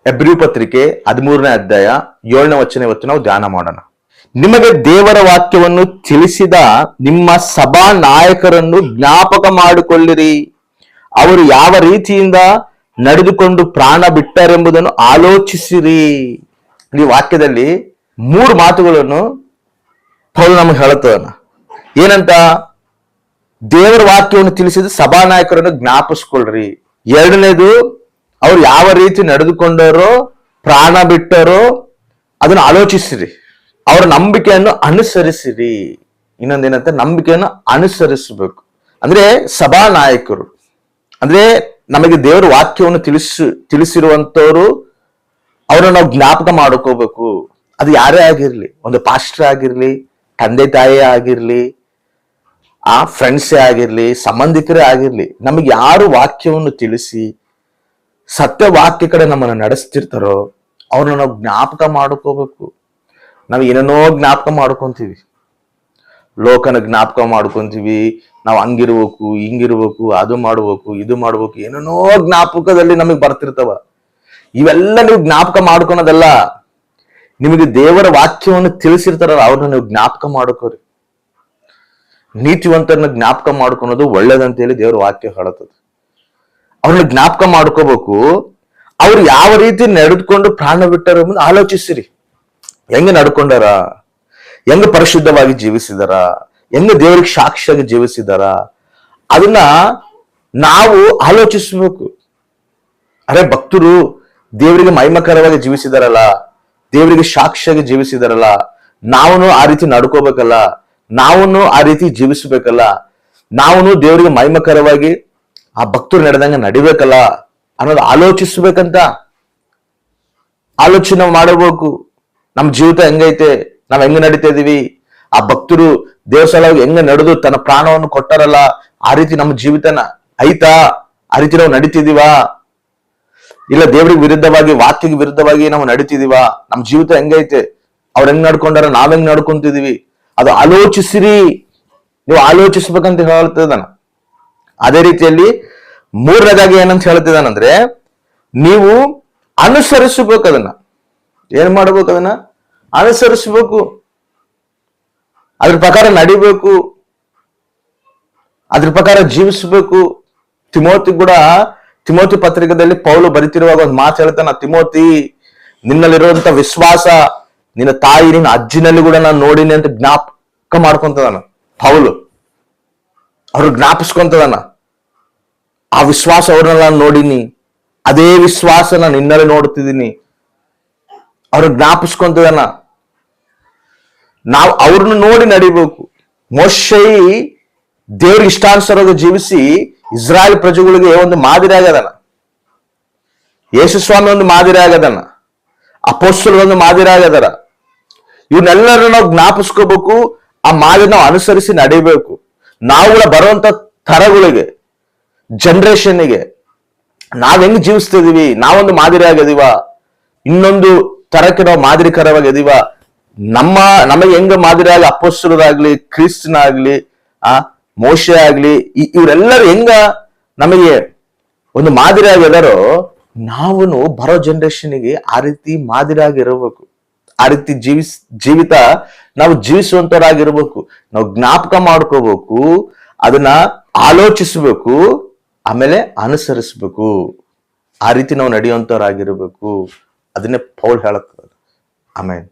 ಹೆಬ್ರಿ ಪತ್ರಿಕೆ 13ನೇ ಅಧ್ಯಾಯ 7ನೇ ವಚನ ಇವತ್ತು ನಾವು ಧ್ಯಾನ ಮಾಡೋಣ. ನಿಮಗೆ ದೇವರ ವಾಕ್ಯವನ್ನು ತಿಳಿಸಿದ ನಿಮ್ಮ ಸಭಾ ನಾಯಕರನ್ನು ಜ್ಞಾಪಕ ಮಾಡಿಕೊಳ್ಳಿರಿ. ಅವರು ಯಾವ ರೀತಿಯಿಂದ ನಡೆದುಕೊಂಡು ಪ್ರಾಣ ಬಿಟ್ಟರೆಂಬುದನ್ನು ಆಲೋಚಿಸಿರಿ. ಈ ವಾಕ್ಯದಲ್ಲಿ 3 ಮಾತುಗಳನ್ನು ಪೌಲ ನಮಗೆ ಹೇಳುತ್ತಾನ. ಏನಂತ? ದೇವರ ವಾಕ್ಯವನ್ನು ತಿಳಿಸಿದ ಸಭಾ ನಾಯಕರನ್ನು ಜ್ಞಾಪಿಸ್ಕೊಳ್ರಿ. ಎರಡನೇದು, ಅವ್ರು ಯಾವ ರೀತಿ ನಡೆದುಕೊಂಡರೋ ಪ್ರಾಣ ಬಿಟ್ಟರೋ ಅದನ್ನು ಆಲೋಚಿಸಿರಿ. ಅವರ ನಂಬಿಕೆಯನ್ನು ಅನುಸರಿಸಿರಿ. ಇನ್ನೊಂದೇನಂತ? ನಂಬಿಕೆಯನ್ನು ಅನುಸರಿಸಬೇಕು. ಅಂದ್ರೆ ಸಭಾ ನಾಯಕರು ಅಂದ್ರೆ ನಮಗೆ ದೇವರ ವಾಕ್ಯವನ್ನು ತಿಳಿಸಿರುವಂತವ್ರು, ಅವ್ರನ್ನ ನಾವು ಜ್ಞಾಪಕ ಮಾಡ್ಕೋಬೇಕು. ಅದು ಯಾರೇ ಆಗಿರ್ಲಿ, ಒಂದು ಪಾಸ್ಟರ್ ಆಗಿರ್ಲಿ, ತಂದೆ ತಾಯಿ ಆಗಿರ್ಲಿ, ಫ್ರೆಂಡ್ಸೇ ಆಗಿರ್ಲಿ, ಸಂಬಂಧಿಕರೇ ಆಗಿರ್ಲಿ, ನಮಗೆ ಯಾರು ವಾಕ್ಯವನ್ನು ತಿಳಿಸಿ ಸತ್ಯ ವಾಕ್ಯ ಕಡೆ ನಮ್ಮನ್ನು ನಡೆಸ್ತಿರ್ತಾರೋ ಅವ್ರನ್ನ ನಾವು ಜ್ಞಾಪಕ ಮಾಡ್ಕೋಬೇಕು. ನಾವು ಏನೇನೋ ಜ್ಞಾಪಕ ಮಾಡ್ಕೊಂತೀವಿ, ಲೋಕನ ಜ್ಞಾಪಕ ಮಾಡ್ಕೊಂತೀವಿ. ನಾವು ಹಂಗಿರ್ಬೇಕು, ಹಿಂಗಿರ್ಬೇಕು, ಅದು ಮಾಡ್ಬೇಕು, ಇದು ಮಾಡ್ಬೇಕು, ಏನೇನೋ ಜ್ಞಾಪಕದಲ್ಲಿ ನಮಗೆ ಬರ್ತಿರ್ತಾವ. ಇವೆಲ್ಲ ನೀವು ಜ್ಞಾಪಕ ಮಾಡ್ಕೊಳೋದಲ್ಲ, ನಿಮಗೆ ದೇವರ ವಾಕ್ಯವನ್ನು ತಿಳಿಸಿರ್ತಾರಲ್ಲ ಅವ್ರನ್ನ ನೀವು ಜ್ಞಾಪಕ ಮಾಡ್ಕೋರಿ. ನೀತಿವಂತರನ್ನ ಜ್ಞಾಪಕ ಮಾಡ್ಕೊಳೋದು ಒಳ್ಳೇದಂತ ಹೇಳಿ ದೇವರ ವಾಕ್ಯ ಹೇಳುತ್ತದೆ. ಅವ್ರನ್ನ ಜ್ಞಾಪಕ ಮಾಡ್ಕೋಬೇಕು. ಅವ್ರು ಯಾವ ರೀತಿ ನಡೆದುಕೊಂಡು ಪ್ರಾಣ ಬಿಟ್ಟರು ಎಂಬುದು ಆಲೋಚಿಸಿರಿ. ಹೆಂಗ ನಡ್ಕೊಂಡಾರ, ಹೆಂಗ ಪರಿಶುದ್ಧವಾಗಿ ಜೀವಿಸಿದಾರ, ಹೆಂಗ ದೇವರಿಗೆ ಸಾಕ್ಷಿಯಾಗಿ ಜೀವಿಸಿದಾರ, ಅದನ್ನ ನಾವು ಆಲೋಚಿಸಬೇಕು. ಅರೆ, ಭಕ್ತರು ದೇವರಿಗೆ ಮಹಿಮಕರವಾಗಿ ಜೀವಿಸಿದಾರಲ್ಲ, ದೇವರಿಗೆ ಸಾಕ್ಷಿಯಾಗಿ ಜೀವಿಸಿದಾರಲ್ಲ, ನಾವು ಆ ರೀತಿ ನಡ್ಕೋಬೇಕಲ್ಲ, ನಾವು ಆ ರೀತಿ ಜೀವಿಸಬೇಕಲ್ಲ, ನಾವು ದೇವರಿಗೆ ಮಹಿಮಕರವಾಗಿ ಆ ಭಕ್ತರು ನಡೆದಂಗ ನಡಿಬೇಕಲ್ಲ ಅನ್ನೋದು ಆಲೋಚಿಸ್ಬೇಕಂತ ಆಲೋಚನೆ ಮಾಡಬೇಕು. ನಮ್ಮ ಜೀವಿತ ಹೆಂಗೈತೆ, ನಾವ್ ಹೆಂಗ ನಡೀತಾ ಇದೀವಿ, ಆ ಭಕ್ತರು ದೇವಸ್ಥಾನ ಹೆಂಗ ನಡೆದು ತನ್ನ ಪ್ರಾಣವನ್ನು ಕೊಟ್ಟಾರಲ್ಲ, ಆ ರೀತಿ ನಮ್ಮ ಜೀವಿತನ ಐತಾ? ಆ ರೀತಿ ನಾವು ನಡೀತಿದೀವಾ? ಇಲ್ಲ ದೇವರಿಗೆ ವಿರುದ್ಧವಾಗಿ, ವಾಕ್ಯಕ್ಕೆ ವಿರುದ್ಧವಾಗಿ ನಾವು ನಡೀತಿದೀವಾ? ನಮ್ಮ ಜೀವಿತ ಹೆಂಗೈತೆ, ಅವ್ರು ಹೆಂಗ್ ನಡ್ಕೊಂಡಾರ, ನಾವ್ ಹೆಂಗ್ ನಡ್ಕೊಂತಿದೀವಿ? ಅದು ಆಲೋಚಿಸಿರಿ. ನೀವು ಆಲೋಚಿಸ್ಬೇಕಂತ ಹೇಳ್ತಿದ್ದಾನ. ಅದೇ ರೀತಿಯಲ್ಲಿ 3ನೇದಾಗಿ ಏನಂತ ಹೇಳ್ತಿದ್ದಾನಂದ್ರೆ, ನೀವು ಅನುಸರಿಸಬೇಕು. ಅದನ್ನ ಏನ್ ಮಾಡ್ಬೇಕು? ಅದನ್ನ ಅನುಸರಿಸಬೇಕು, ಅದ್ರ ಪ್ರಕಾರ ನಡಿಬೇಕು, ಅದ್ರ ಪ್ರಕಾರ ಜೀವಿಸಬೇಕು. ತಿಮೋತಿ ಪತ್ರಿಕೆಯಲ್ಲಿ ಪೌಲು ಬರಿತಿರುವಾಗ ಒಂದು ಮಾತು ಹೇಳ್ತಾನ, ತಿಮೋತಿ, ನಿನ್ನಲ್ಲಿರುವಂತ ವಿಶ್ವಾಸ ನಿನ್ನ ತಾಯಿ, ನಿನ್ನ ಅಜ್ಜಿನಲ್ಲಿ ಕೂಡ ನಾನು ನೋಡಿನಿ ಅಂತ ಜ್ಞಾಪಕ ಮಾಡ್ಕೊಂತದಾನ ಪೌಲು. ಅವ್ರು ಜ್ಞಾಪಿಸ್ಕೊಂತದಾನ, ಆ ವಿಶ್ವಾಸ ಅವ್ರನ್ನ ನಾನು ನೋಡಿನಿ, ಅದೇ ವಿಶ್ವಾಸ ನಾನು ನಿನ್ನಲ್ಲಿ ನೋಡ್ತಿದ್ದೀನಿ. ಅವ್ರು ಜ್ಞಾಪಿಸ್ಕೊಂತದಾನ. ನಾವು ಅವ್ರನ್ನ ನೋಡಿ ನಡಿಬೇಕು. ಮೋಶೆ ದೇವ್ರಿಗೆ ಇಷ್ಟಾನುಸಾರವಾಗಿ ಜೀವಿಸಿ ಇಸ್ರಾಯೇಲ್ ಪ್ರಜೆಗಳಿಗೆ ಒಂದು ಮಾದರಿ ಆಗದಾನ. ಯೇಸು ಸ್ವಾಮಿ ಒಂದು ಮಾದರಿ ಆಗದಾನ. ಅಪೊಸ್ತಲರು ಒಂದು ಮಾದರಿ ಆಗದಾರ. ಇವನ್ನೆಲ್ಲರೂ ನಾವು ಜ್ಞಾಪಿಸ್ಕೋಬೇಕು. ಆ ಮಾದರಿ ನಾವು ಅನುಸರಿಸಿ ನಡಿಬೇಕು. ನಾವುಗಳ ಬರುವಂತ ತರಗಳಿಗೆ, ಜನರೇಷನ್ಗೆ ನಾವ್ ಹೆಂಗ್ ಜೀವಿಸ್ತಿದೀವಿ, ನಾವೊಂದು ಮಾದರಿ ಆಗದೀವ, ಇನ್ನೊಂದು ತರಕ್ಕೆ ನಾವು ಮಾದರಿಕರವಾಗಿದೀವ. ನಮಗೆ ಹೆಂಗ ಮಾದರಿ ಆಗಿ ಅಪೊಸ್ತಲರಾಗ್ಲಿ, ಕ್ರಿಸ್ತನಾಗ್ಲಿ, ಮೋಶೆ ಆಗ್ಲಿ, ಇವರೆಲ್ಲರೂ ಹೆಂಗ ನಮಗೆ ಒಂದು ಮಾದರಿ ಆಗಿದಾರೋ, ನಾವು ಬರೋ ಜನರೇಷನ್ಗೆ ಆ ರೀತಿ ಮಾದರಿ ಆಗಿರಬೇಕು. ಆ ರೀತಿ ಜೀವಿತ ನಾವು ಜೀವಿಸುವಂತರಾಗಿರ್ಬೇಕು. ನಾವು ಜ್ಞಾಪಕ ಮಾಡ್ಕೋಬೇಕು, ಅದನ್ನ ಆಲೋಚಿಸಬೇಕು, ಆಮೇಲೆ ಅನುಸರಿಸಬೇಕು. ಆ ರೀತಿ ನಾವು ನಡೆಯುವಂತವರಾಗಿರ್ಬೇಕು. ಅದನ್ನೇ ಪೌಲ್ ಹೇಳುತ್ತದೆ. ಆಮೇಲೆ